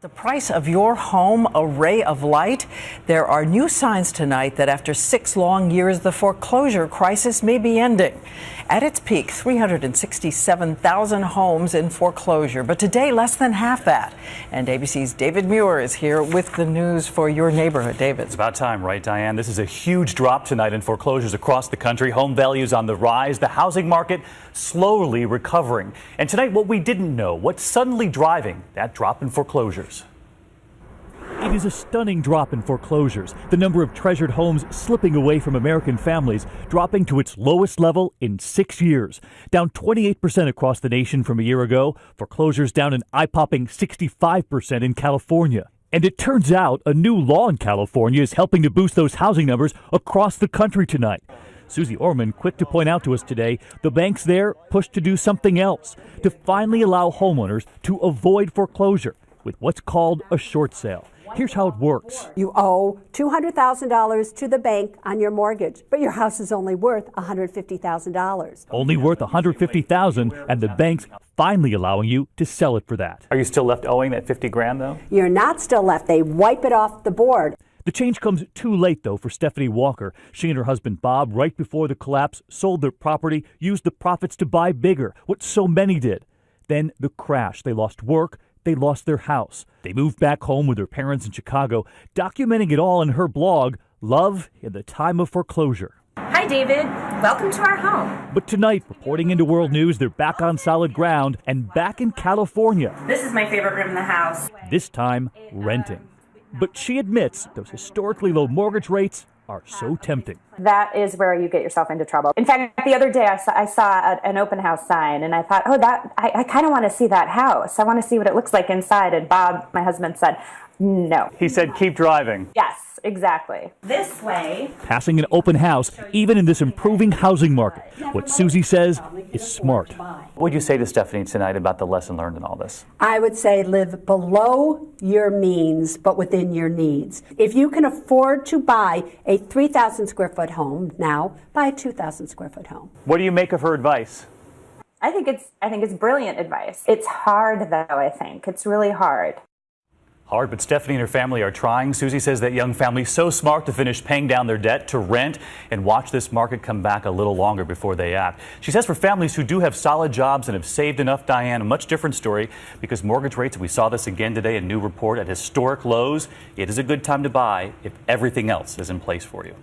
The price of your home, a ray of light? There are new signs tonight that after 6 long years, the foreclosure crisis may be ending. At its peak, 367,000 homes in foreclosure, but today less than half that. And ABC's David Muir is here with the news for your neighborhood. David. It's about time, right, Diane? This is a huge drop tonight in foreclosures across the country. Home values on the rise, the housing market slowly recovering. And tonight, what we didn't know, what's suddenly driving that drop in foreclosures. It is a stunning drop in foreclosures. The number of treasured homes slipping away from American families, dropping to its lowest level in 6 years. Down 28% across the nation from a year ago. Foreclosures down an eye-popping 65% in California. And it turns out a new law in California is helping to boost those housing numbers across the country tonight. Susie Orman, quick to point out to us today, the banks there pushed to do something else, to finally allow homeowners to avoid foreclosure with what's called a short sale. Here's how it works. You owe $200,000 to the bank on your mortgage, but your house is only worth $150,000. Only worth $150,000, and the bank's finally allowing you to sell it for that. Are you still left owing that 50 grand though? You're not still left. They wipe it off the board. The change comes too late, though, for Stephanie Walker. She and her husband Bob, right before the collapse, sold their property, used the profits to buy bigger, what so many did. Then the crash. They lost work. They lost their house. They moved back home with their parents in Chicago, documenting it all in her blog, Love in the Time of Foreclosure. Hi, David. Welcome to our home. But tonight, reporting into World News, they're back on solid ground and back in California. This is my favorite room in the house. This time, renting. But she admits those historically low mortgage rates are so tempting. That is where you get yourself into trouble. In fact, the other day I saw an open house sign and I thought, I kind of want to see that house. I want to see what it looks like inside. And Bob, my husband, said, no. He said, keep driving. Yes, exactly. This way. Passing an open house, even in this improving housing market. What Susie says is smart. What would you say to Stephanie tonight about the lesson learned in all this? I would say live below your means, but within your needs. If you can afford to buy a 3,000 square foot home now, buy a 2,000 square foot home. What do you make of her advice? I think it's brilliant advice. It's hard, though, I think. It's really hard. Hard, but Stephanie and her family are trying. Susie says that young family's so smart to finish paying down their debt, to rent, and watch this market come back a little longer before they act. She says for families who do have solid jobs and have saved enough, Diane, a much different story because mortgage rates, we saw this again today, a new report at historic lows. It is a good time to buy if everything else is in place for you.